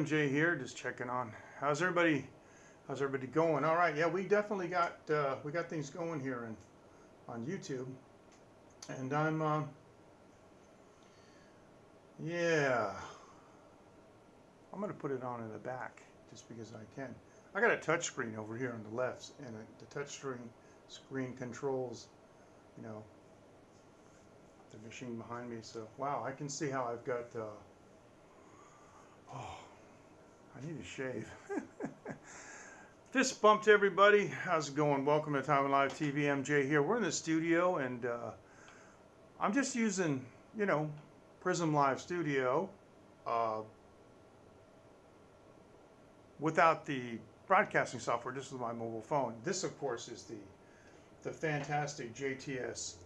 MJ here, just checking on. How's everybody going? All right, yeah, we definitely got things going here on YouTube, and I'm gonna put it on in the back just because I can. I got a touch screen over here on the left, and the touch screen controls, you know, the machine behind me. So wow, I can see how I've got. Oh, I need to shave. Fist bump to everybody. How's it going? Welcome to Taiwan Live TV. MJ here. We're in the studio, and I'm just using, Prism Live Studio without the broadcasting software, just with my mobile phone. This, of course, is the fantastic JTS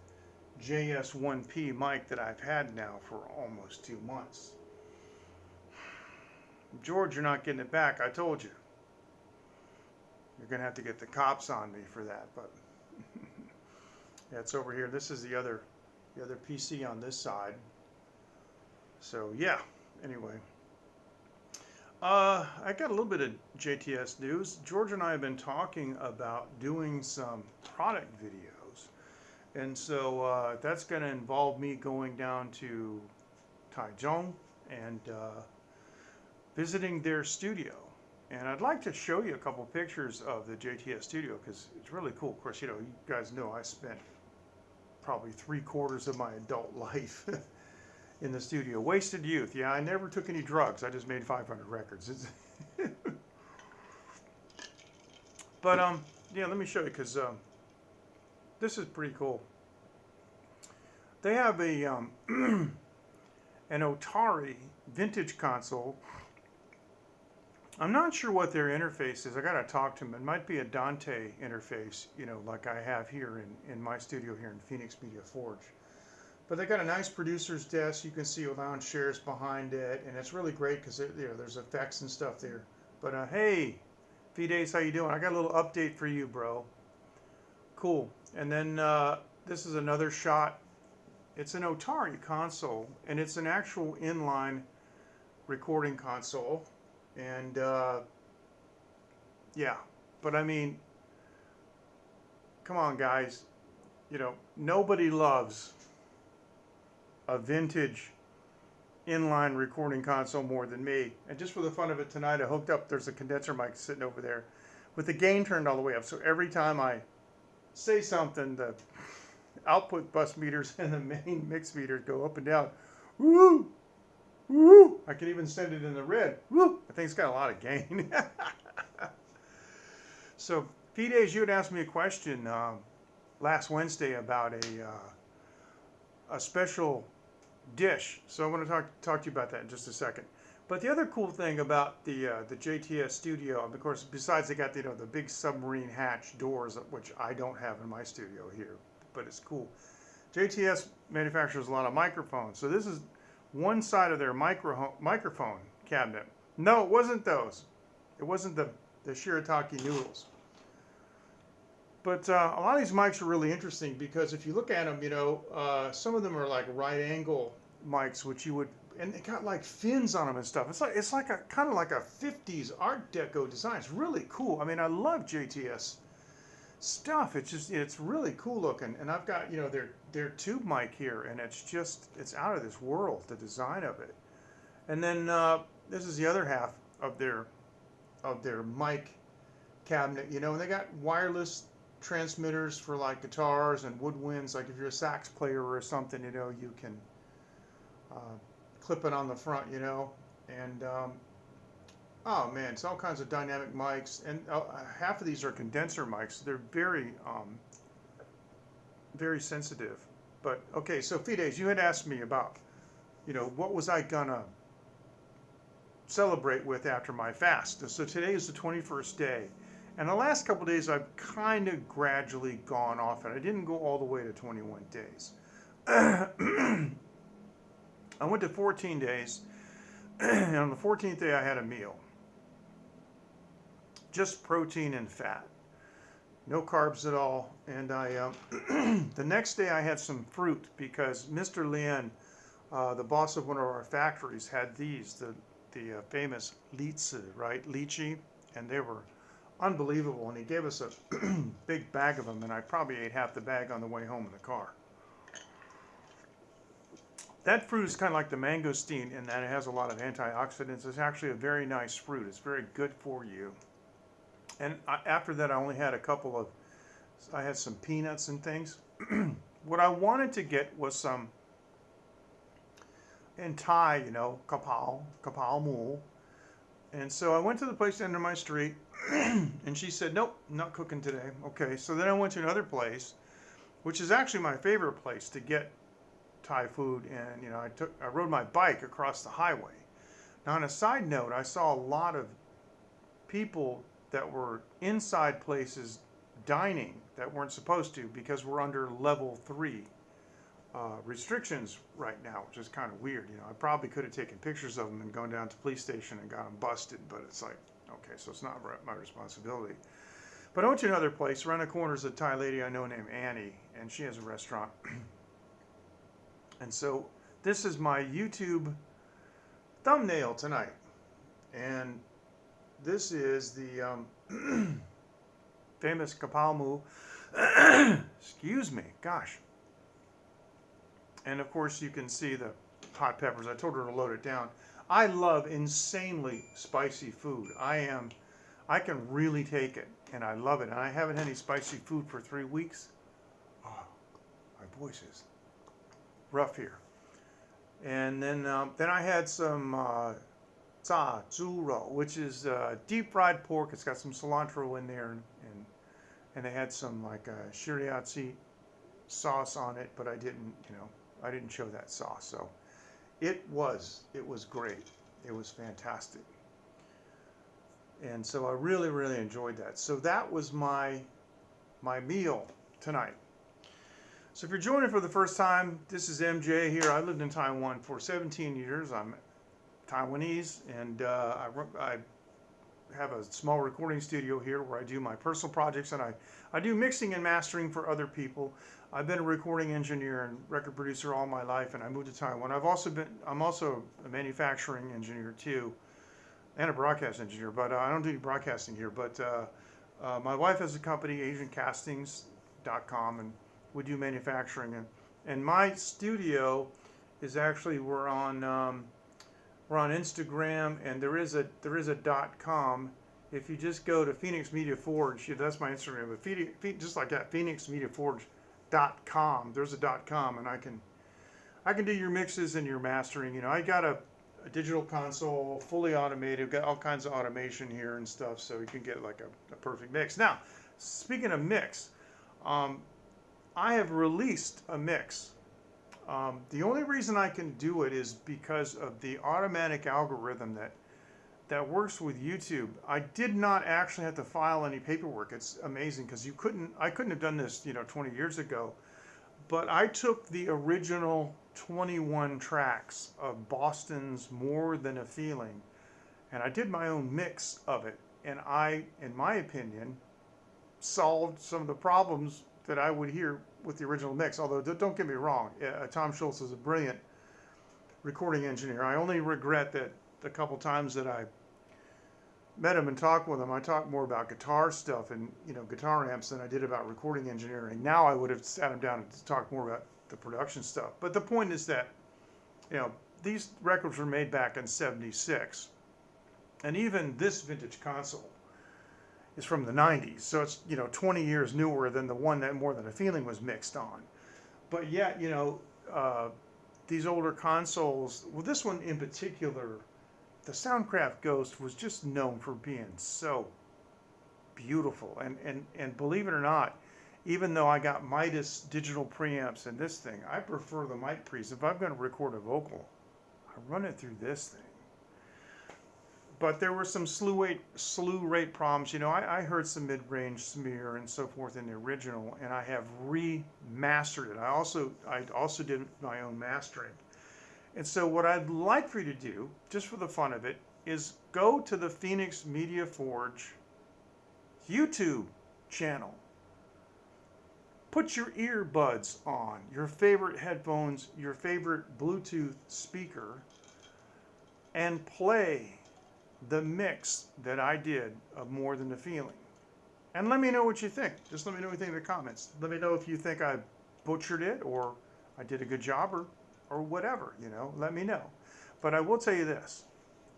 JS1P mic that I've had now for almost 2 months. George, you're not getting it back. I told you. You're going to have to get the cops on me for that. But yeah, it's over here. This is the other PC on this side. So yeah, anyway. I got a little bit of JTS news. George and I have been talking about doing some product videos. And so that's going to involve me going down to Taiwan and visiting their studio. And I'd like to show you a couple pictures of the JTS studio because it's really cool. Of course, you guys know I spent probably 3/4 of my adult life in the studio. Wasted youth. Yeah, I never took any drugs. I just made 500 records. But yeah, let me show you because this is pretty cool. They have a an Atari vintage console. I'm not sure what their interface is. I gotta talk to them. It might be a Dante interface, like I have here in my studio here in Phoenix Media Forge. But they got a nice producer's desk. You can see lounge chairs behind it, and it's really great because there's effects and stuff there. But hey, Fides, how you doing? I got a little update for you, bro. Cool. And then this is another shot. It's an Atari console, and it's an actual inline recording console. And yeah, but I mean, come on, guys. Nobody loves a vintage inline recording console more than me. And just for the fun of it tonight, I hooked up, there's a condenser mic sitting over there with the gain turned all the way up. So every time I say something, the output bus meters and the main mix meters go up and down. Woo! Woo! I can even send it in the red. Woo! I think it's got a lot of gain. So, Fides, you had asked me a question last Wednesday about a special dish. So I'm going to talk to you about that in just a second. But the other cool thing about the JTS studio, of course, besides they got the big submarine hatch doors, which I don't have in my studio here, but it's cool. JTS manufactures a lot of microphones. So this is one side of their microphone cabinet. No, it wasn't those. It wasn't the shirataki noodles. But a lot of these mics are really interesting because if you look at them, some of them are like right angle mics, which you would, and they got like fins on them and stuff. It's like a kind of like a 50s Art Deco design. It's really cool. I mean, I love JTS stuff. It's really cool looking. And I've got their tube mic here, and it's out of this world, the design of it. And then this is the other half of their mic cabinet, and they got wireless transmitters for like guitars and woodwinds. Like if you're a sax player or something, you can clip it on the front, and oh man, it's all kinds of dynamic mics, and half of these are condenser mics. They're very very sensitive. But okay, so Fides, you had asked me about what was I gonna celebrate with after my fast. So today is the 21st day. And the last couple of days, I've kind of gradually gone off it. I didn't go all the way to 21 days. I went to 14 days, and on the 14th day, I had a meal. Just protein and fat. No carbs at all. And I, the next day, I had some fruit because Mr. Lien, the boss of one of our factories, had these, the famous lychee, right? Lychee, and they were unbelievable. And he gave us a big bag of them, and I probably ate half the bag on the way home in the car. That fruit is kind of like the mangosteen in that it has a lot of antioxidants. It's actually a very nice fruit. It's very good for you. And after that, I only had I had some peanuts and things. What I wanted to get was some, in Thai, you know, kapal moo. And so I went to the place under my street, and she said, nope, not cooking today. Okay, so then I went to another place, which is actually my favorite place to get Thai food. And, you know, I rode my bike across the highway. Now, on a side note, I saw a lot of people that were inside places dining that weren't supposed to because we're under level 3 restrictions right now, which is kind of weird. You know, I probably could have taken pictures of them and gone down to the police station and got them busted, but it's like, okay, so it's not my responsibility. But I went to another place. Around the corner is a Thai lady I know named Annie, and she has a restaurant. And so this is my YouTube thumbnail tonight. And this is the famous kapal moo. Excuse me, gosh. And of course you can see the hot peppers. I told her to load it down. I love insanely spicy food. I can really take it, and I love it. And I haven't had any spicy food for 3 weeks. Oh, my voice is rough here. And then I had some za zuro, which is deep fried pork. It's got some cilantro in there, and they had some like shiriatsu sauce on it, but I didn't show that sauce. So it was great. It was fantastic. And so I really, really enjoyed that. So that was my meal tonight. So if you're joining for the first time, this is MJ here. I lived in Taiwan for 17 years. I'm Taiwanese, and I have a small recording studio here where I do my personal projects, and I do mixing and mastering for other people. I've been a recording engineer and record producer all my life, and I moved to Taiwan. I'm also a manufacturing engineer too, and a broadcast engineer, but I don't do broadcasting here. But my wife has a company, AsianCastings.com, and we do manufacturing. And my studio is actually, we're on Instagram, and there is a .com. If you just go to Phoenix Media Forge, that's my Instagram, but just like that, PhoenixMediaForge.com. There's a .com, and I can do your mixes and your mastering. You know, I got a digital console, fully automated, got all kinds of automation here and stuff, so you can get like a perfect mix. Now, speaking of mix, I have released a mix. The only reason I can do it is because of the automatic algorithm that works with YouTube. I did not actually have to file any paperwork. It's amazing because I couldn't have done this, 20 years ago. But I took the original 21 tracks of Boston's More Than a Feeling, and I did my own mix of it. And I, in my opinion, solved some of the problems that I would hear with the original mix. Although, don't get me wrong, Tom Schultz is a brilliant recording engineer. I only regret that the couple times that I met him and talked with him, I talked more about guitar stuff and guitar amps than I did about recording engineering. Now I would have sat him down and talked more about the production stuff. But the point is that these records were made back in '76, and even this vintage console is from the 90s, so it's 20 years newer than the one that More Than a Feeling was mixed on. But yet, these older consoles, well, this one in particular, the Soundcraft Ghost was just known for being so beautiful. And believe it or not, even though I got Midas digital preamps in this thing, I prefer the mic pre's. If I'm going to record a vocal, I run it through this thing. But there were some slew rate problems. I heard some mid-range smear and so forth in the original, and I have remastered it. I also did my own mastering. And so what I'd like for you to do, just for the fun of it, is go to the Phoenix Media Forge YouTube channel. Put your earbuds on, your favorite headphones, your favorite Bluetooth speaker, and play the mix that I did of More Than a Feeling. And let me know what you think. Just let me know what you think in the comments. Let me know if you think I butchered it or I did a good job or whatever, you know, let me know. But I will tell you this.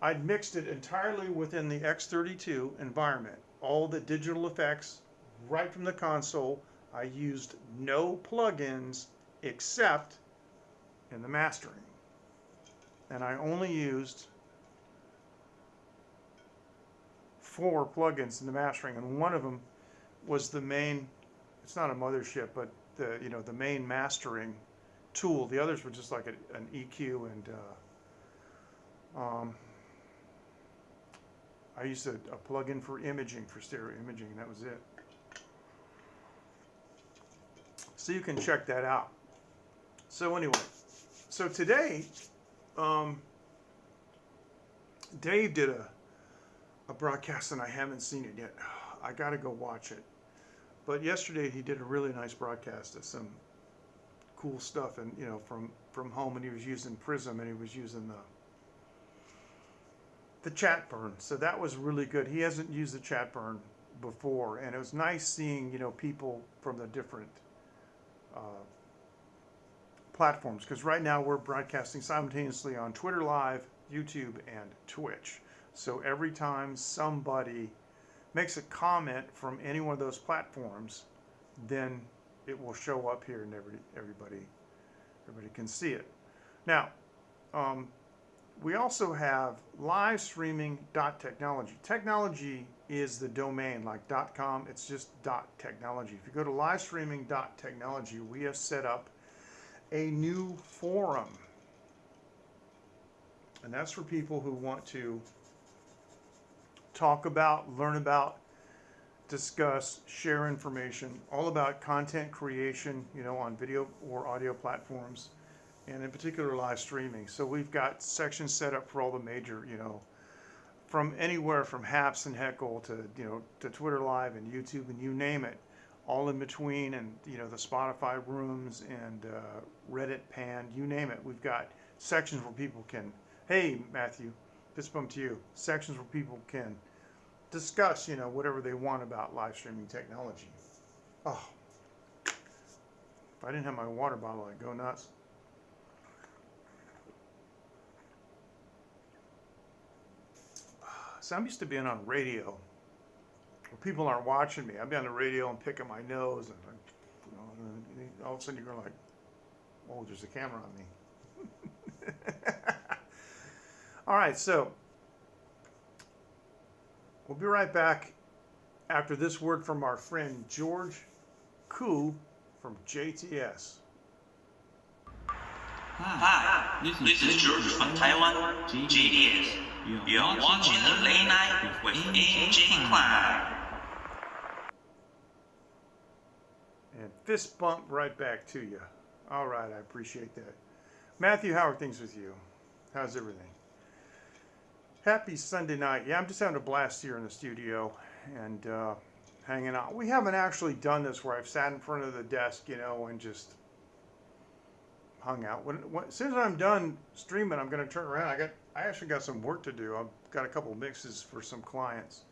I'd mixed it entirely within the X32 environment. All the digital effects right from the console. I used no plugins except in the mastering. And I only used 4 plugins in the mastering, and one of them was the main, it's not a mothership, but the, you know, the main mastering tool. The others were just like an EQ and I used a plugin for imaging, for stereo imaging, and that was it. So you can check that out. So anyway, so today, Dave did a broadcast and I haven't seen it yet. I gotta go watch it. But yesterday he did a really nice broadcast of some cool stuff, and you know, from home, and he was using Prism and he was using the chat burn. So that was really good. He hasn't used the chat burn before, and it was nice seeing, you know, people from the different platforms, because right now we're broadcasting simultaneously on Twitter Live, YouTube, and Twitch. So every time somebody makes a comment from any one of those platforms, then it will show up here and everybody can see it. Now, we also have live streaming.technology. Technology is the domain, like .com, it's just .technology. If you go to livestreaming.technology, we have set up a new forum. And that's for people who want to talk about, learn about, discuss, share information, all about content creation, you know, on video or audio platforms, and in particular live streaming. So we've got sections set up for all the major, you know, from anywhere from Haps and Heckle to, you know, to Twitter Live and YouTube and you name it, all in between, and, you know, the Spotify rooms and Reddit Pan, you name it. We've got sections where people can, hey, Matthew, fist bump to you, sections where people can discuss, you know, whatever they want about live streaming technology. Oh, if I didn't have my water bottle, I'd go nuts. So I'm used to being on radio where people aren't watching me. I'd be on the radio and picking my nose, and you know, and all of a sudden you're like, oh, there's a camera on me. All right, so we'll be right back after this word from our friend George Koo from JTS. Hi, this is George from Taiwan, JTS. You're watching the Late Night with AJ Klein. And fist bump right back to you. All right, I appreciate that. Matthew, how are things with you? How's everything? Happy Sunday night. Yeah, I'm just having a blast here in the studio and hanging out. We haven't actually done this where I've sat in front of the desk, you know, and just hung out. As soon as I'm done streaming, I'm going to turn around. I actually got some work to do. I've got a couple of mixes for some clients.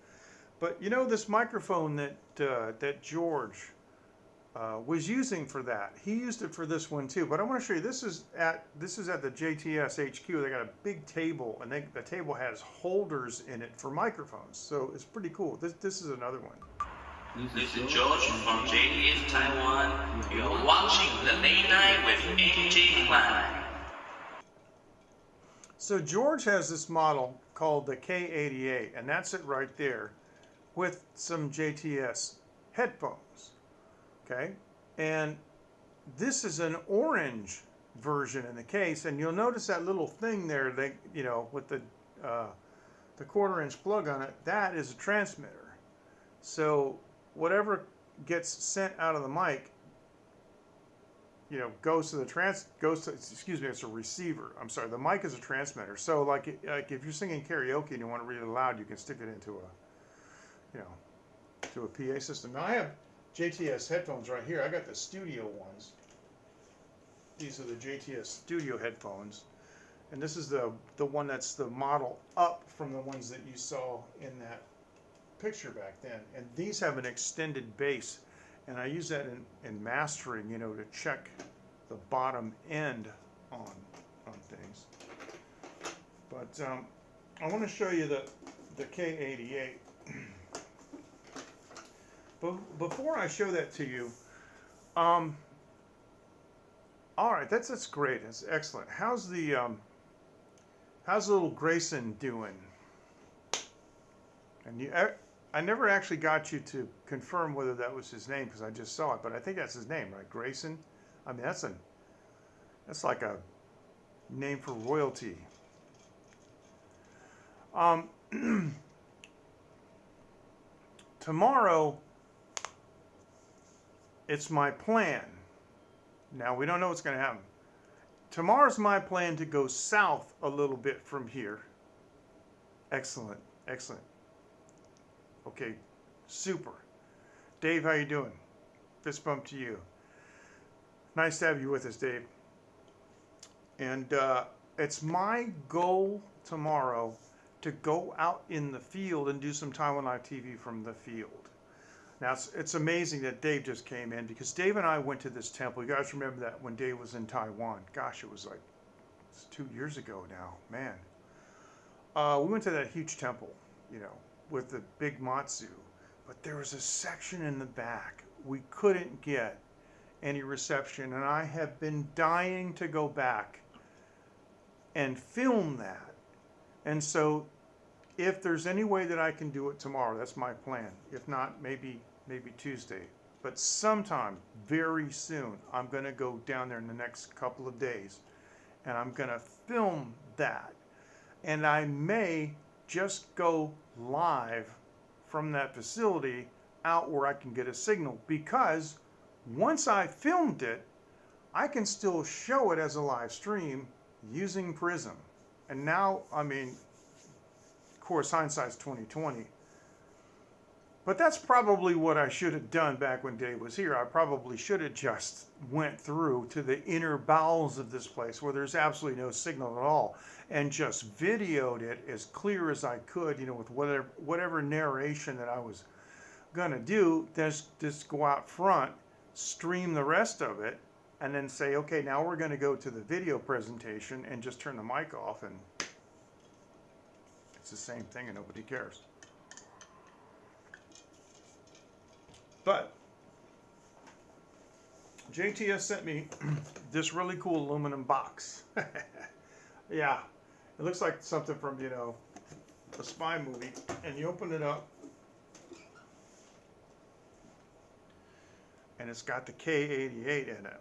But you know, this microphone that George was using for that, he used it for this one too. But I want to show you. This is at the JTS HQ. They got a big table, and the table has holders in it for microphones. So it's pretty cool. This is another one. This is George from JTS Taiwan. You're watching the Late Night with AJ Klein. So George has this model called the K88, and that's it right there, with some JTS headphones. Okay, and this is an orange version in the case, and you'll notice that little thing there, you know, with the 1/4-inch plug on it, that is a transmitter. So whatever gets sent out of the mic, you know, goes to excuse me, it's a receiver. I'm sorry, the mic is a transmitter. So like if you're singing karaoke and you want it really loud, you can stick it into a PA system. Now I have JTS headphones right here. I got the studio ones. These are the JTS studio headphones, And this is the one that's the model up from the ones that you saw in that picture back then. And these have an extended base, and I use that in mastering, you know, to check the bottom end on things. But I want to show you the K88. But before I show that to you, all right, that's great. That's excellent. How's little Grayson doing? And I never actually got you to confirm whether that was his name because I just saw it, but I think that's his name, right? Grayson. I mean, that's like a name for royalty. Tomorrow, it's my plan. Now, we don't know what's going to happen. Tomorrow's my plan to go south a little bit from here. Excellent, excellent. Okay, super. Dave, how you doing? Fist bump to you. Nice to have you with us, Dave. And it's my goal tomorrow to go out in the field and do some Taiwan Live TV from the field. Now, it's amazing that Dave just came in because Dave and I went to this temple. You guys remember that when Dave was in Taiwan. Gosh, it's 2 years ago now, man. We went to that huge temple, you know, with the big matsu. But there was a section in the back. We couldn't get any reception, and I have been dying to go back and film that. And so if there's any way that I can do it tomorrow, that's my plan. If not, maybe Tuesday. But sometime very soon, I'm going to go down there in the next couple of days, and I'm going to film that. And I may just go live from that facility out where I can get a signal, because once I filmed it, I can still show it as a live stream using Prism. And now, I mean, of course, hindsight's 20/20. But that's probably what I should have done back when Dave was here. I probably should have just went through to the inner bowels of this place where there's absolutely no signal at all and just videoed it as clear as I could, you know, with whatever narration that I was gonna do. Just go out front, stream the rest of it, and then say, okay, now we're gonna go to the video presentation, and just turn the mic off, and it's the same thing and nobody cares. But JTS sent me this really cool aluminum box. Yeah, it looks like something from, you know, a spy movie. And you open it up, and it's got the K88 in it.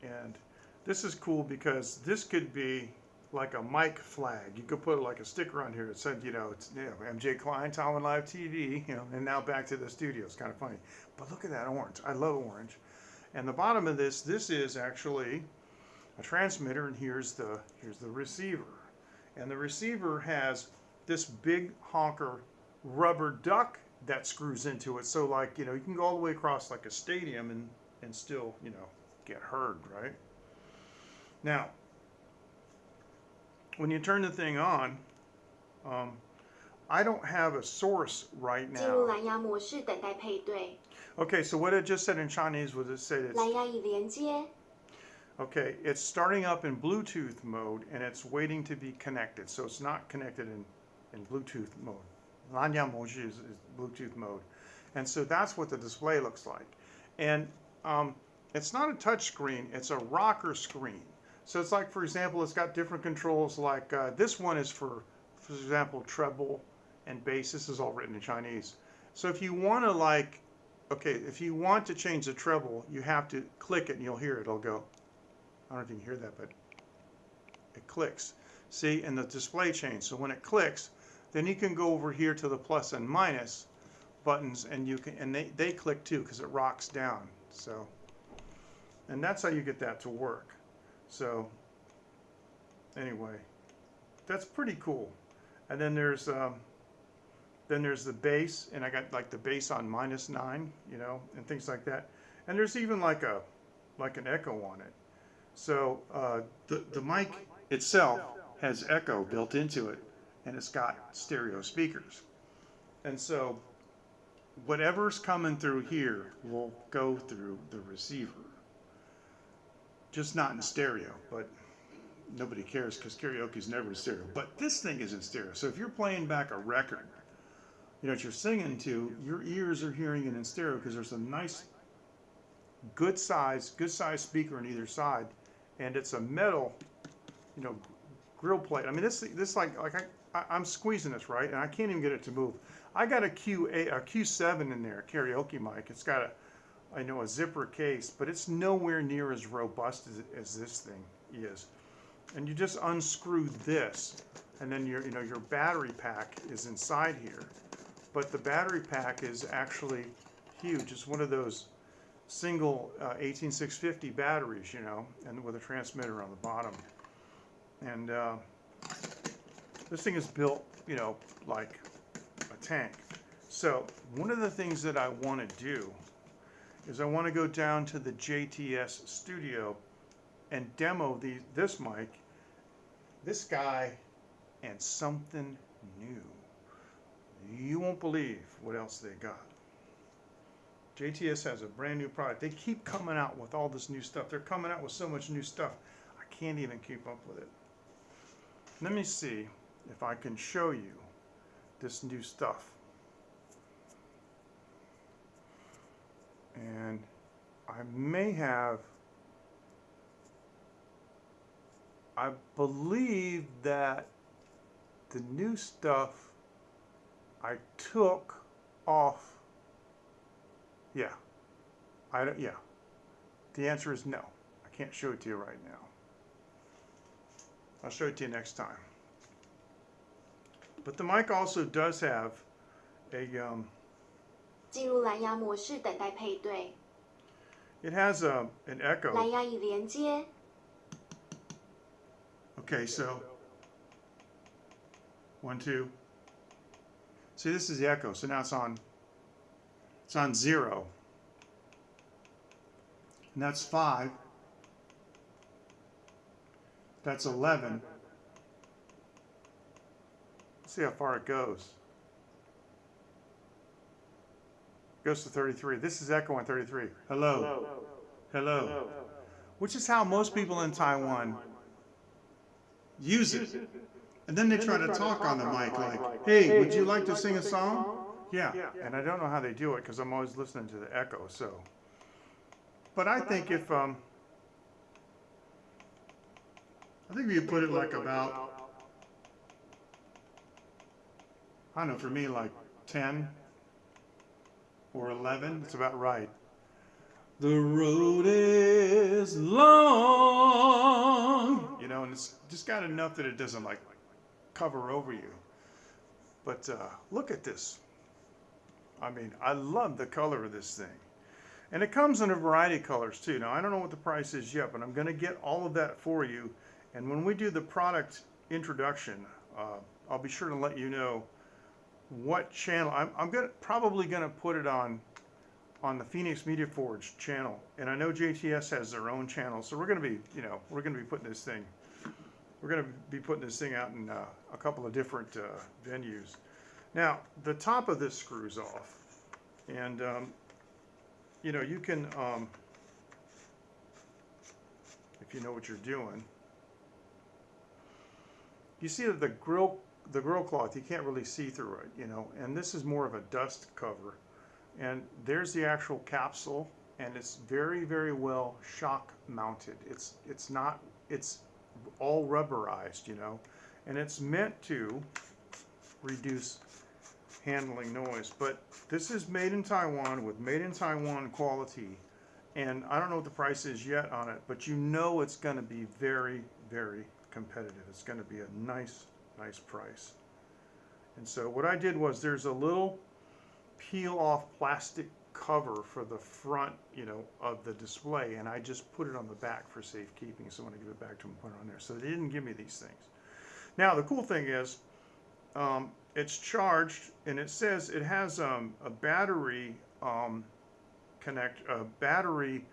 And this is cool because this could be like a mic flag. You could put like a sticker on here that said, you know, it's, you know, MJ Klein, Taiwan Live TV, you know, and now back to the studio. It's kind of funny. But look at that orange. I love orange. And the bottom of this is actually a transmitter, and here's the receiver. And the receiver has this big honker rubber duck that screws into it. So, like, you know, you can go all the way across like a stadium and still, you know, get heard, right? Now, when you turn the thing on, I don't have a source right now. 进入蓝牙模式，等待配对。 Okay, so what it just said in Chinese was it said it's... 蓝牙已连接。 Okay, it's starting up in Bluetooth mode, and it's waiting to be connected. So it's not connected in Bluetooth mode. 蓝牙模式 is Bluetooth mode. And so that's what the display looks like. And it's not a touch screen, it's a rocker screen. So it's like, for example, it's got different controls, like this one is for example, treble and bass. This is all written in Chinese. So if you want to, like, okay, if you want to change the treble, you have to click it and you'll hear it. It'll go. I don't know if you can hear that, but it clicks. See, and the display change. So when it clicks, then you can go over here to the plus and minus buttons, and you can, and they click too because it rocks down. So, and that's how you get that to work. So anyway, that's pretty cool. And then there's the bass, and I got like the bass on -9, you know, and things like that. And there's even like an echo on it. So the mic itself has echo built into it, and it's got stereo speakers. And so whatever's coming through here will go through the receiver. Just not in stereo, but nobody cares because karaoke's never in stereo. But this thing is in stereo. So if you're playing back a record, you know, what you're singing to, your ears are hearing it in stereo because there's a nice, good size speaker on either side, and it's a metal, you know, grill plate. I mean, this like I'm squeezing this, right, and I can't even get it to move. I got a Q7 in there, karaoke mic. It's got a zipper case, but it's nowhere near as robust as this thing is. And you just unscrew this, and then your battery pack is inside here. But the battery pack is actually huge. It's one of those single 18650 batteries, you know, and with a transmitter on the bottom. And this thing is built, you know, like a tank. So one of the things that I want to do is I want to go down to the JTS studio and demo this mic, this guy, and something new. You won't believe what else they got. JTS has a brand new product. They keep coming out with all this new stuff. They're coming out with so much new stuff, I can't even keep up with it. Let me see if I can show you this new stuff. And I may have, I believe that the new stuff I took off. Yeah. Yeah. The answer is no. I can't show it to you right now. I'll show it to you next time. But the mic also does have a进入蓝牙模式，等待配对。 it has an echo. 蓝牙已连接。 Okay, so 1, 2. See, this is the echo. So now it's on 0. And that's 5. That's 11. Let's see how far it goes. It goes to 33. This is echo on 33. Hello. Hello. Which is how most people in Taiwan use it. And then they try to talk on the mic like, hey, would you like to sing a song? Yeah. And I don't know how they do it because I'm always listening to the echo. So, but I think if I think you put it like about, I don't know, for me like 10 or 11, it's about right. The road is long, you know, and it's just got enough that it doesn't like cover over you. But look at this. I mean, I love the color of this thing. And it comes in a variety of colors too. Now, I don't know what the price is yet, but I'm going to get all of that for you. And when we do the product introduction, I'll be sure to let you know what channel. I'm probably going to put it on the Phoenix Media Forge channel. And I know JTS has their own channel, so we're going to be, you know, we're going to be putting this thing out in a couple of different venues. Now, the top of this screws off, and you know, you can, if you know what you're doing, you see that the grill cloth, you can't really see through it, you know, and this is more of a dust cover. And there's the actual capsule, and it's very, very well shock mounted. It's all rubberized, you know, and it's meant to reduce handling noise. But this is made in Taiwan with made in Taiwan quality, and I don't know what the price is yet on it, but you know it's going to be very, very competitive. It's going to be a nice price. And so what I did was, there's a little peel off plastic cover for the front, you know, of the display, and I just put it on the back for safekeeping. So when I give it back to them, put it on there. So they didn't give me these things. Now the cool thing is, it's charged, and it says it has a battery battery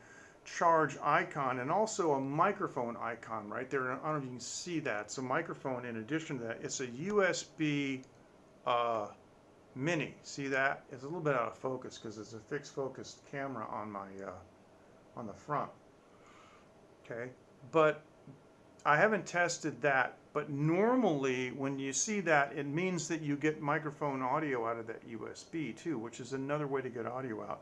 charge icon and also a microphone icon right there. I don't know if you can see that. It's a microphone in addition to that. It's a USB mini. See that? It's a little bit out of focus because it's a fixed focus camera on my on the front. Okay, but I haven't tested that. But normally when you see that, it means that you get microphone audio out of that USB too, which is another way to get audio out,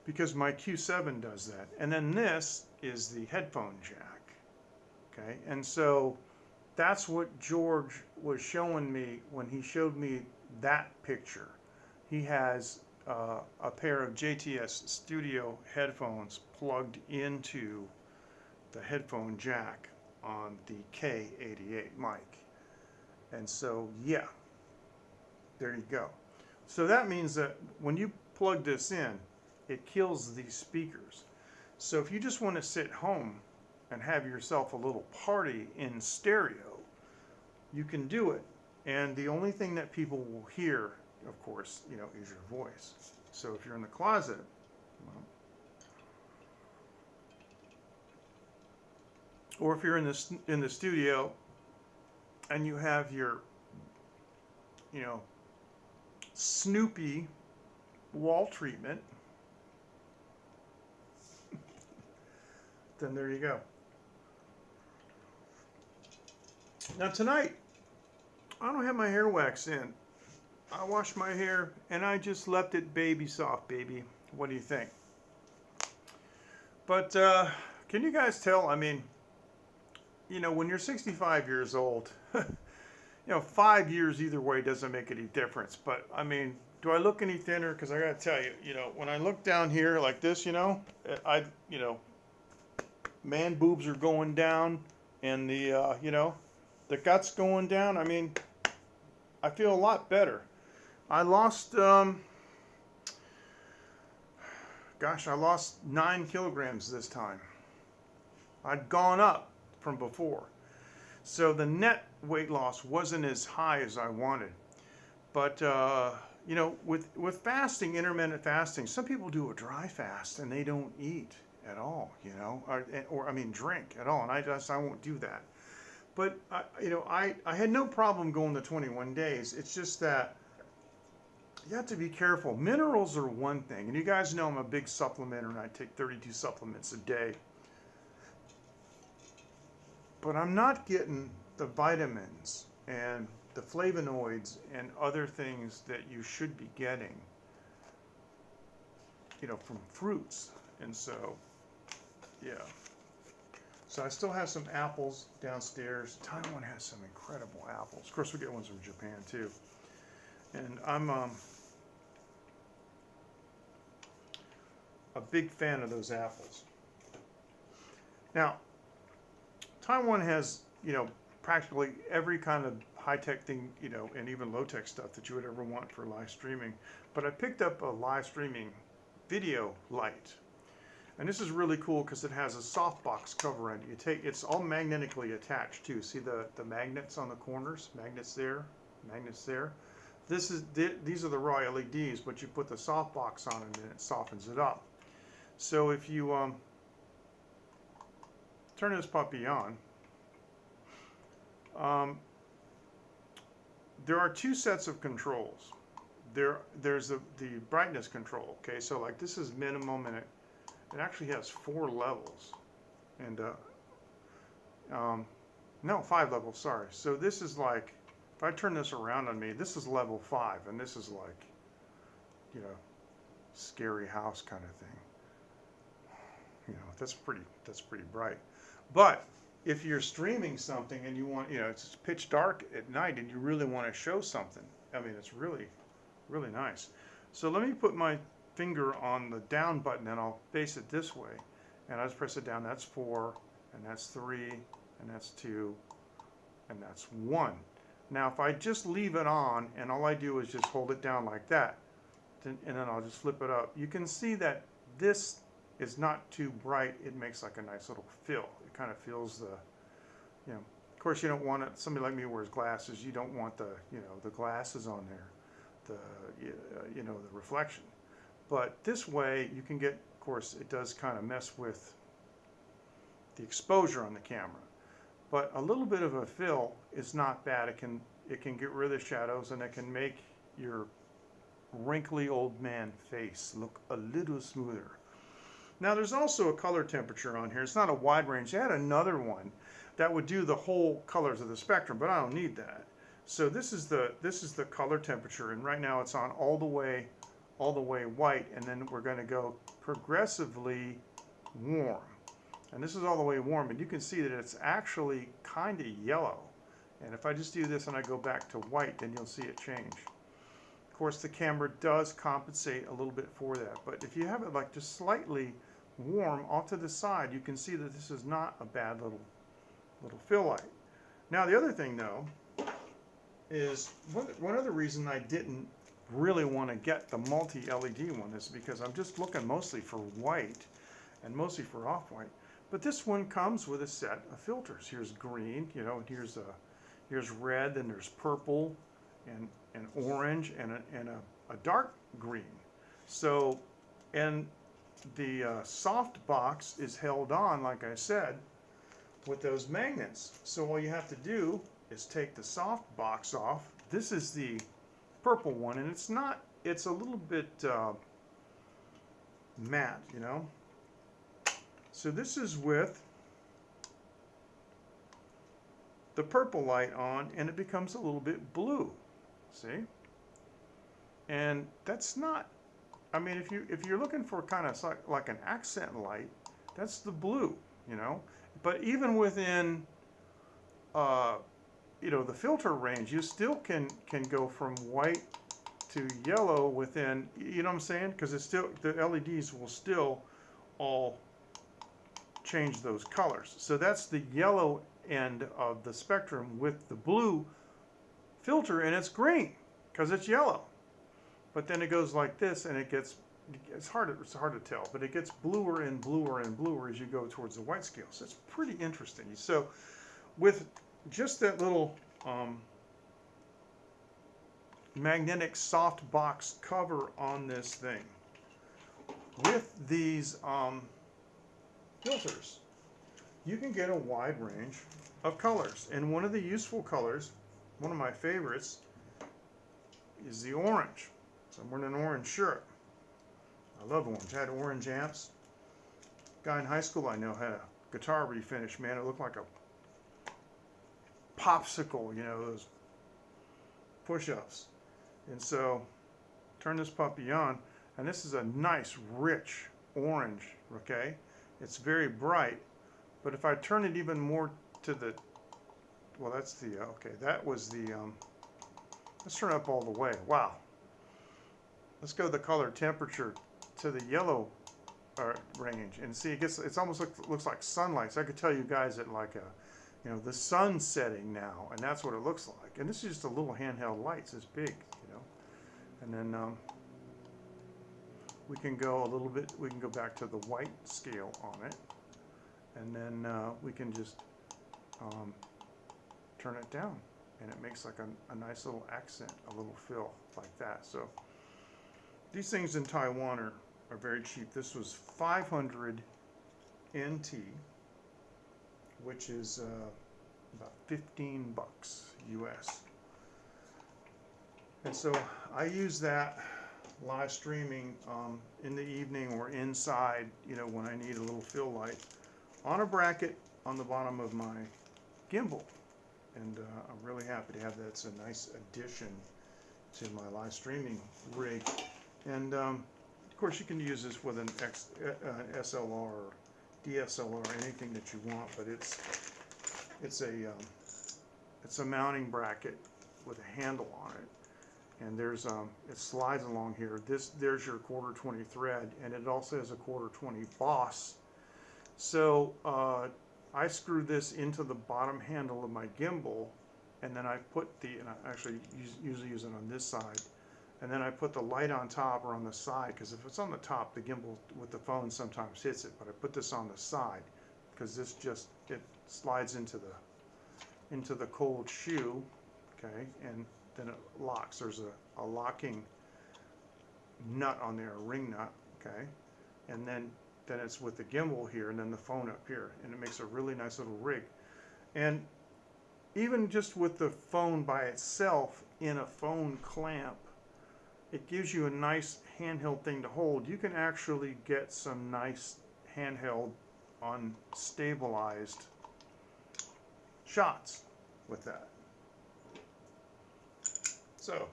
because my Q7 does that. And then this is the headphone jack. Okay, and so that's what George was showing me when he showed me that picture. He has a pair of JTS studio headphones plugged into the headphone jack on the K88 mic. And so, yeah, there you go. So that means that when you plug this in, it kills these speakers. So if you just want to sit home and have yourself a little party in stereo, you can do it. And the only thing that people will hear, of course, you know, is your voice. So if you're in the closet, well, or if you're in the studio and you have your, you know, Snoopy wall treatment, then there you go. Now tonight, I don't have my hair wax in. I washed my hair and I just left it baby soft, baby. What do you think? But can you guys tell? I mean, you know, when you're 65 years old, you know, 5 years either way doesn't make any difference. But I mean, do I look any thinner? Because I got to tell you, you know, when I look down here like this, you know, you know, man boobs are going down and the, you know, the guts going down. I mean, I feel a lot better. I lost, gosh, I lost 9 kilograms this time. I'd gone up from before. So the net weight loss wasn't as high as I wanted. But, you know, with fasting, intermittent fasting, some people do a dry fast and they don't eat at all, you know, or I mean, drink at all. And I won't do that. But, you know, I had no problem going the 21 days. It's just that you have to be careful. Minerals are one thing. And you guys know I'm a big supplementer and I take 32 supplements a day. But I'm not getting the vitamins and the flavonoids and other things that you should be getting, you know, from fruits. And so, yeah. So I still have some apples downstairs. Taiwan has some incredible apples. Of course, we get ones from Japan too. And I'm a big fan of those apples. Now, Taiwan has, you know, practically every kind of high-tech thing, you know, and even low-tech stuff that you would ever want for live streaming. But I picked up a live streaming video light. And this is really cool because it has a softbox cover on it. It's all magnetically attached too. See the magnets on the corners? Magnets there, magnets there. These are the raw LEDs, but you put the softbox on it and it softens it up. So if you turn this puppy on, there are 2 sets of controls. There's the brightness control. Okay, so like this is minimum, and it actually has 4 levels, and no, 5 levels. Sorry. So this is like, if I turn this around on me, this is level 5, and this is like, you know, scary house kind of thing. You know, that's pretty bright. But if you're streaming something and you want, you know, it's pitch dark at night and you really want to show something, I mean, it's really, really nice. So let me put my finger on the down button and I'll face it this way. And I just press it down. That's 4, and that's 3, and that's 2, and that's 1. Now, if I just leave it on and all I do is just hold it down like that, and then I'll just flip it up, you can see that this is not too bright. It makes like a nice little fill. It kind of fills the, you know, of course you don't want it, somebody like me who wears glasses, you don't want the, you know, the glasses on there, the, you know, the reflection. But this way you can get, of course, it does kind of mess with exposure on the camera. But a little bit of a fill is not bad. It can get rid of the shadows, and it can make your wrinkly old man face look a little smoother. Now there's also a color temperature on here. It's not a wide range. I had another one that would do the whole colors of the spectrum, but I don't need that. So this is the color temperature, and right now it's on all the way white, and then we're going to go progressively warm. And this is all the way warm, and you can see that it's actually kind of yellow. And if I just do this and I go back to white, then you'll see it change. Of course, the camera does compensate a little bit for that, but if you have it like just slightly warm off to the side, you can see that this is not a bad little fill light. Now the other thing though is one other reason I didn't really want to get the multi-LED one is because I'm just looking mostly for white and mostly for off-white. But this one comes with a set of filters. Here's green, you know, and here's red, and there's purple and orange and a dark green. So, and the soft box is held on, like I said, with those magnets. So all you have to do is take the soft box off. This is the purple one, and it's a little bit matte, you know. So this is with the purple light on, and it becomes a little bit blue. See? And that's not, I mean, if you're looking for kind of like an accent light, that's the blue, you know. But even within you know, the filter range, you still can go from white to yellow within, you know what I'm saying? Because it's still, the LEDs will still all change those colors. So that's the yellow end of the spectrum with the blue filter, and it's green because it's yellow. But then it goes like this, and it's hard to tell, but it gets bluer and bluer and bluer as you go towards the white scale. So it's pretty interesting. So with just that little magnetic soft box cover on this thing, with these filters, you can get a wide range of colors. And one of the useful colors, one of my favorites, is the orange. So I'm wearing an orange shirt. I love orange. I had orange amps. Guy in high school I know had a guitar refinish. Man, it looked like a popsicle, you know, those push-ups. And so turn this puppy on, and this is a nice rich orange, okay? It's very bright, but if I turn it even more to the, well, that's the, okay, that was the, let's turn it up all the way. Wow. Let's go the color temperature to the yellow range, and see, it's almost looks like sunlight. So I could tell you guys that like you know, the sun's setting now, and that's what it looks like. And this is just a little handheld light. It's this big, you know. And then we can go a little bit. We can go back to the white scale on it, and then we can just turn it down, and it makes like a nice little accent, a little fill like that. So these things in Taiwan are very cheap. This was 500 NT, which is about 15 bucks US. And so I use that live streaming in the evening or inside, you know, when I need a little fill light, on a bracket on the bottom of my gimbal. And I'm really happy to have that. It's a nice addition to my live streaming rig. And of course you can use this with an SLR or DSLR, anything that you want, but it's a mounting bracket with a handle on it, and there's it slides along here. There's your 1/4-20 thread, and it also has a 1/4-20 boss. So I screw this into the bottom handle of my gimbal, and then I put and I actually usually use it on this side. And then I put the light on top or on the side, because if it's on the top, the gimbal with the phone sometimes hits it. But I put this on the side because this just, it slides into the cold shoe, okay, and then it locks. There's a locking nut on there, a ring nut, okay, and then then it's with the gimbal here, and then the phone up here, and it makes a really nice little rig. And even just with the phone by itself in a phone clamp, it gives you a nice handheld thing to hold. You can actually get some nice handheld unstabilized shots with that. So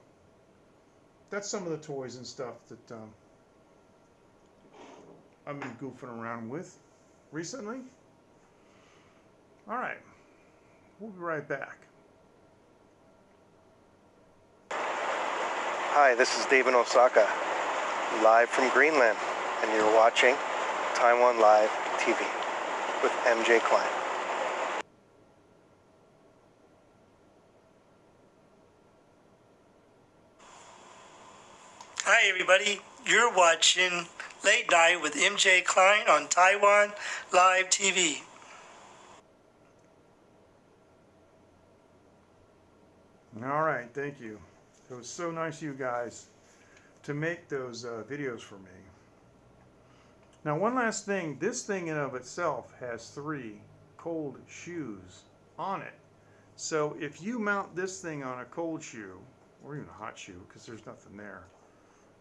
that's some of the toys and stuff that I've been goofing around with recently. All right, we'll be right back. Hi, this is Dave in Osaka, live from Greenland, and you're watching Taiwan Live TV with MJ Klein. Hi everybody, you're watching Late Night with MJ Klein on Taiwan Live TV. All right, thank you. It was so nice of you guys to make those videos for me. Now one last thing, this thing in of itself has 3 cold shoes on it. So if you mount this thing on a cold shoe, or even a hot shoe, because there's nothing there,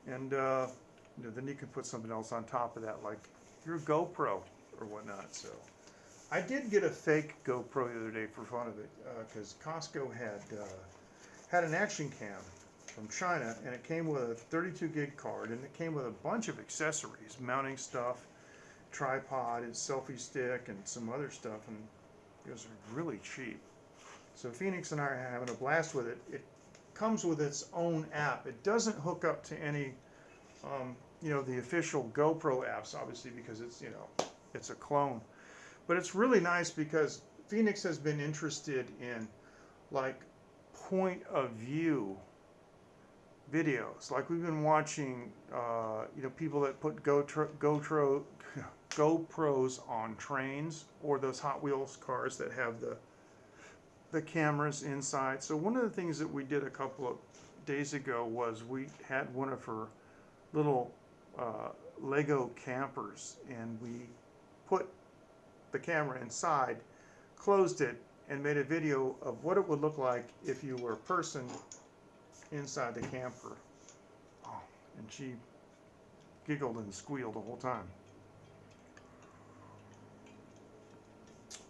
and then you can put something else on top of that, like your GoPro or whatnot. So I did get a fake GoPro the other day for fun of it, because Costco had an action cam from China, and it came with a 32 gig card, and it came with a bunch of accessories, mounting stuff, tripod, and selfie stick, and some other stuff, and it was really cheap. So Phoenix and I are having a blast with it. It comes with its own app. It doesn't hook up to any, the official GoPro apps, obviously, because it's, it's a clone. But it's really nice because Phoenix has been interested in, like, point of view videos. Like we've been watching, people that put GoPros on trains, or those Hot Wheels cars that have the cameras inside. So one of the things that we did a couple of days ago was we had one of her little Lego campers, and we put the camera inside, closed it, and made a video of what it would look like if you were a person inside the camper. Oh, and she giggled and squealed the whole time.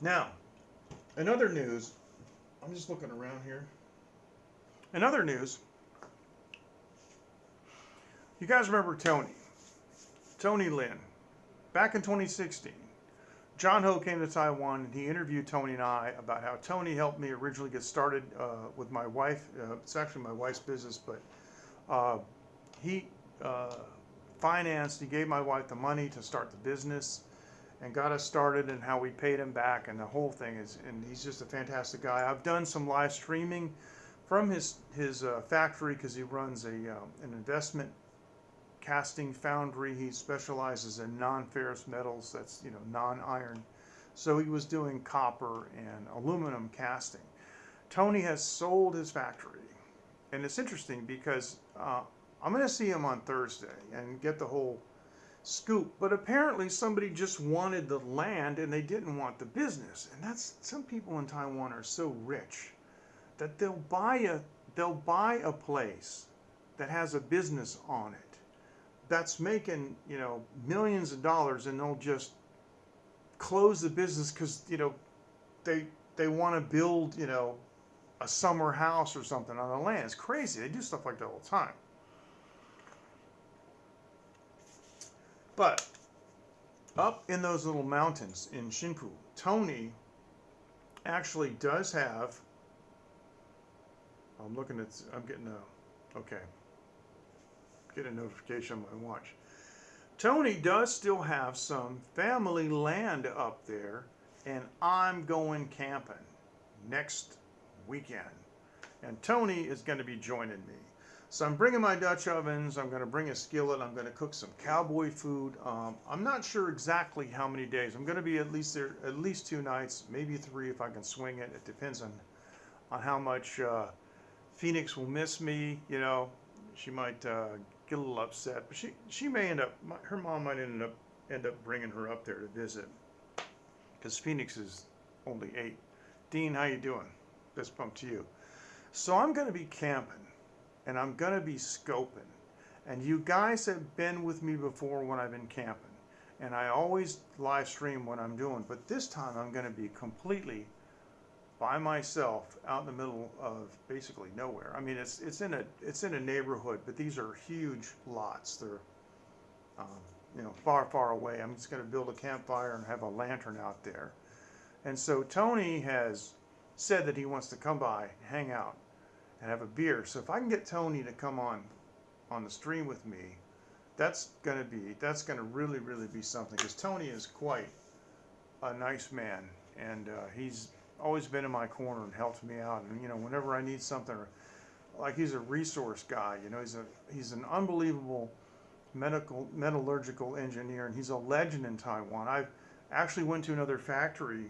Now, in other news, I'm just looking around here. In other news, you guys remember Tony Lin, back in 2016. John Ho came to Taiwan, and he interviewed Tony and I about how Tony helped me originally get started with my wife. It's actually my wife's business, but he financed, he gave my wife the money to start the business and got us started, and how we paid him back, and the whole thing is, and he's just a fantastic guy. I've done some live streaming from his factory, because he runs an investment casting foundry. He specializes in non-ferrous metals, that's non-iron. So he was doing copper and aluminum casting. Tony has sold his factory, and it's interesting because I'm going to see him on Thursday and get the whole scoop. But apparently somebody just wanted the land and they didn't want the business. And that's, some people in Taiwan are so rich that they'll buy a place that has a business on it that's making, millions of dollars, and they'll just close the business because, they want to build, a summer house or something on the land. It's crazy. They do stuff like that all the time. But up in those little mountains in Shinpu, Tony actually does have, I'm getting get a notification on my watch. Tony does still have some family land up there, and I'm going camping next weekend. And Tony is going to be joining me. So I'm bringing my Dutch ovens, I'm going to bring a skillet, I'm going to cook some cowboy food. I'm not sure exactly how many days. I'm going to be at least there at least 2 nights, maybe 3 if I can swing it. It depends on how much Phoenix will miss me. She might get a little upset, but she may end up, her mom might end up end up bringing her up there to visit, because Phoenix is only 8. Dean, how you doing? Fist bump to you. So I'm going to be camping, and I'm going to be scoping. And you guys have been with me before when I've been camping. And I always live stream what I'm doing. But this time I'm going to be completely by myself out in the middle of basically nowhere. I mean, it's in a neighborhood, but these are huge lots. They're far, far away. I'm just going to build a campfire and have a lantern out there. And so Tony has said that he wants to come by, hang out, and have a beer. So if I can get Tony to come on the stream with me, that's gonna really, really be something, because Tony is quite a nice man, and he's always been in my corner and helped me out. And whenever I need something, like, he's a resource guy. He's an unbelievable metallurgical engineer, and he's a legend in Taiwan. I actually went to another factory.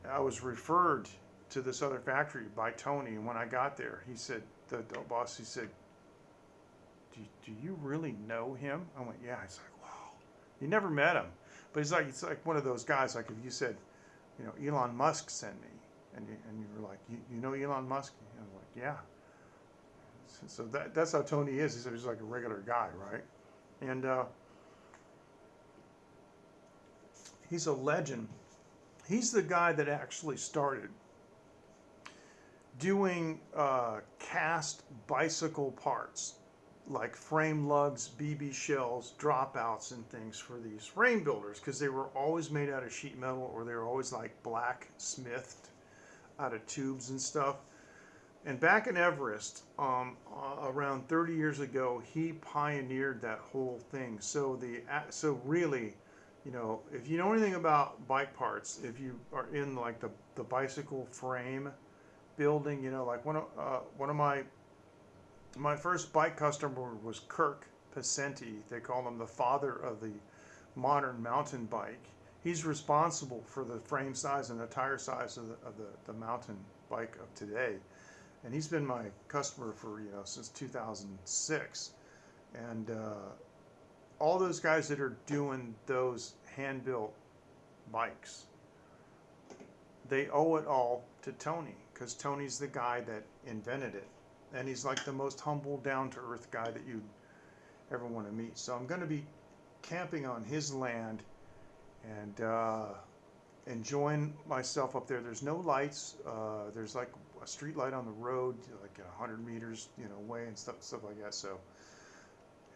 I was referred to this other factory by Tony, and when I got there, he said, the boss, he said, do you really know him? I went, yeah. He's like, wow. You never met him, but it's like one of those guys, like if you said, Elon Musk sent me, and you were like, you know Elon Musk? And I'm like, yeah. So that's how Tony is. He's like a regular guy, right? And he's a legend. He's the guy that actually started doing cast bicycle parts, like frame lugs, BB shells, dropouts, and things for these frame builders, because they were always made out of sheet metal, or they were always like blacksmithed out of tubes and stuff. And back in Everest, around 30 years ago, he pioneered that whole thing. So really, if you know anything about bike parts, if you are in like the bicycle frame building, like one of my first bike customer was Kirk Pacenti. They call him the father of the modern mountain bike. He's responsible for the frame size and the tire size of the mountain bike of today. And he's been my customer for, since 2006. And all those guys that are doing those hand-built bikes, they owe it all to Tony, because Tony's the guy that invented it. And he's like the most humble, down-to-earth guy that you'd ever want to meet. So I'm going to be camping on his land and enjoying myself up there. There's no lights. There's like a street light on the road, like 100 meters, away, and stuff like that. So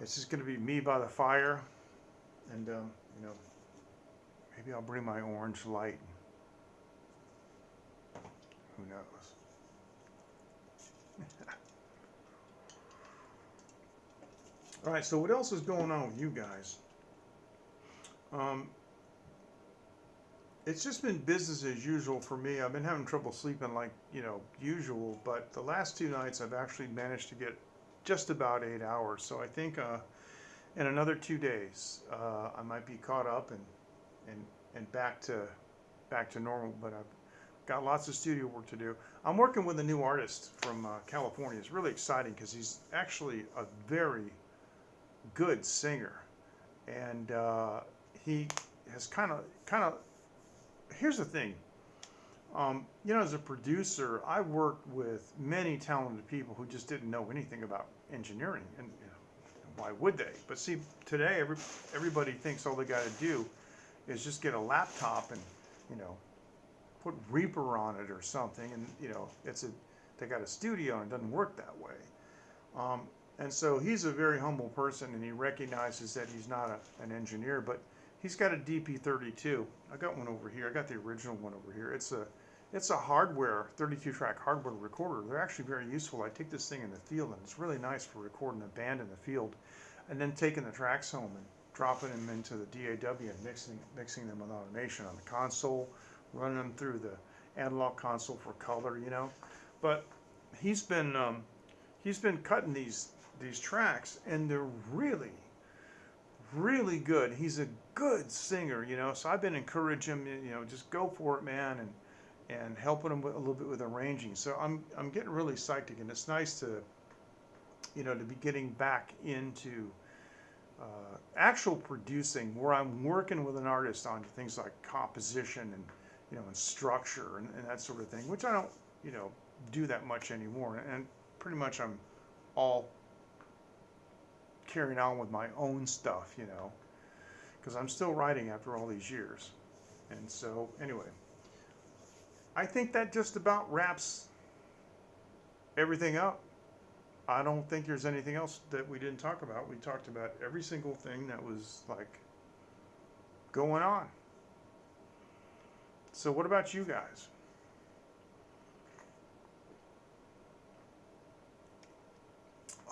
it's just going to be me by the fire, and maybe I'll bring my orange light. Who knows? All right, so what else is going on with you guys? It's just been business as usual for me. I've been having trouble sleeping like, usual, but the last 2 nights I've actually managed to get just about 8 hours. So I think in another 2 days I might be caught up and back to normal, but I've got lots of studio work to do. I'm working with a new artist from California. It's really exciting because he's actually a very good singer, and he has kind of. Here's the thing, as a producer, I worked with many talented people who just didn't know anything about engineering, and why would they? But see, today everybody thinks all they got to do is just get a laptop and put Reaper on it or something, and they got a studio, and it doesn't work that way. And so he's a very humble person, and he recognizes that he's not an engineer, but he's got a DP32. I got one over here. I got the original one over here. It's a hardware 32-track hardware recorder. They're actually very useful. I take this thing in the field, and it's really nice for recording a band in the field, and then taking the tracks home and dropping them into the DAW and mixing them with automation on the console, running them through the analog console for color, But he's been cutting these tracks, and they're really, really good. He's a good singer, so I've been encouraging him, just go for it, man, and helping him a little bit with arranging. So I'm getting really psyched again. It's nice to to be getting back into actual producing, where I'm working with an artist on things like composition and, you know, and structure and that sort of thing, which I don't, you know, do that much anymore. And pretty much I'm all carrying on with my own stuff, you know, because I'm still writing after all these years. And so, anyway, I think that just about wraps everything up. I don't think there's anything else that we didn't talk about. We talked about every single thing that was like going on. So what about you guys?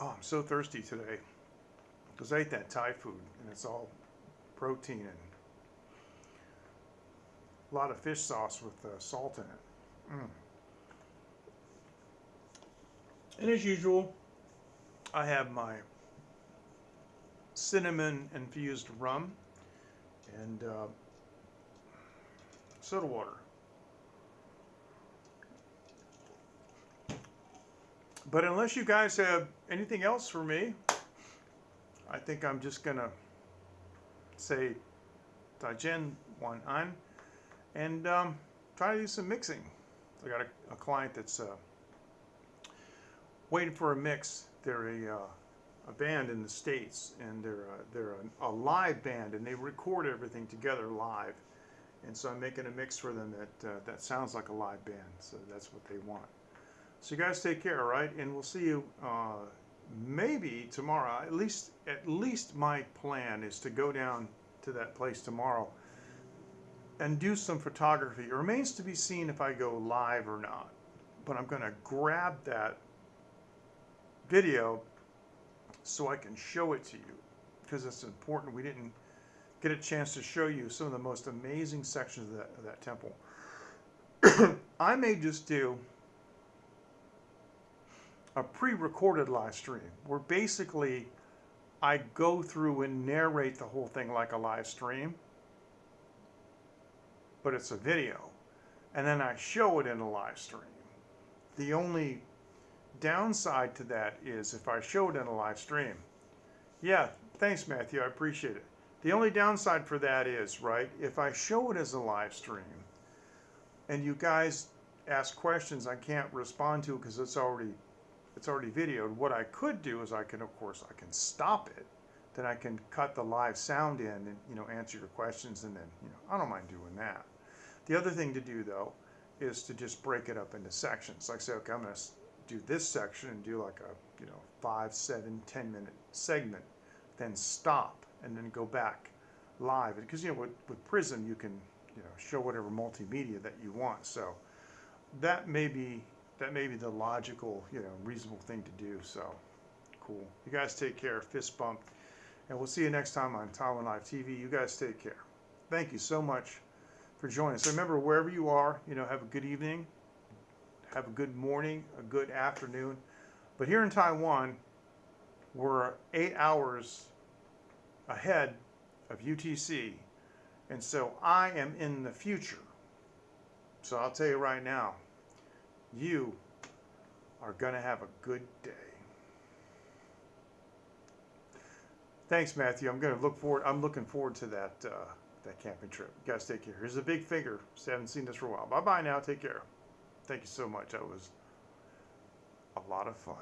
Oh, I'm so thirsty today because I ate that Thai food and it's all protein and a lot of fish sauce with salt in it. And as usual, I have my cinnamon infused rum and soda water. But unless you guys have anything else for me, I think I'm just gonna say Taijian Wan An and try to do some mixing. I got a client that's waiting for a mix. They're a band in the States, and they're a live band, and they record everything together live. And so I'm making a mix for them that sounds like a live band. So that's what they want. So you guys take care, all right? And we'll see you maybe tomorrow. At least my plan is to go down to that place tomorrow and do some photography. It remains to be seen if I go live or not. But I'm going to grab that video so I can show it to you, because it's important. We didn't get a chance to show you some of the most amazing sections of that temple. I may just do a pre-recorded live stream where basically I go through and narrate the whole thing like a live stream, but it's a video, and then I show it in a live stream. The only downside to that is if I show it in a live stream. Yeah, thanks Matthew, I appreciate it. The only downside for that is, right, if I show it as a live stream and you guys ask questions I can't respond to because it's already videoed, what I could do is I can stop it. Then I can cut the live sound in and, you know, answer your questions, and then, you know, I don't mind doing that. The other thing to do though is to just break it up into sections. Like say, okay, I'm going to do this section and do like a, you know, 5, 7, 10-minute segment, then stop and then go back live. Because, you know, with Prism you can, you know, show whatever multimedia that you want. So that may be the logical, you know, reasonable thing to do. So cool. You guys take care. Fist bump. And we'll see you next time on Taiwan Live TV. You guys take care. Thank you so much for joining us. Remember, wherever you are, you know, have a good evening, have a good morning, a good afternoon. But here in Taiwan, we're 8 hours ahead of UTC. And so I am in the future. So I'll tell you right now, you are going to have a good day. Thanks, Matthew. I'm looking forward to that camping trip. You guys take care. Here's a big finger. Haven't seen this for a while. Bye-bye now. Take care. Thank you so much. That was a lot of fun.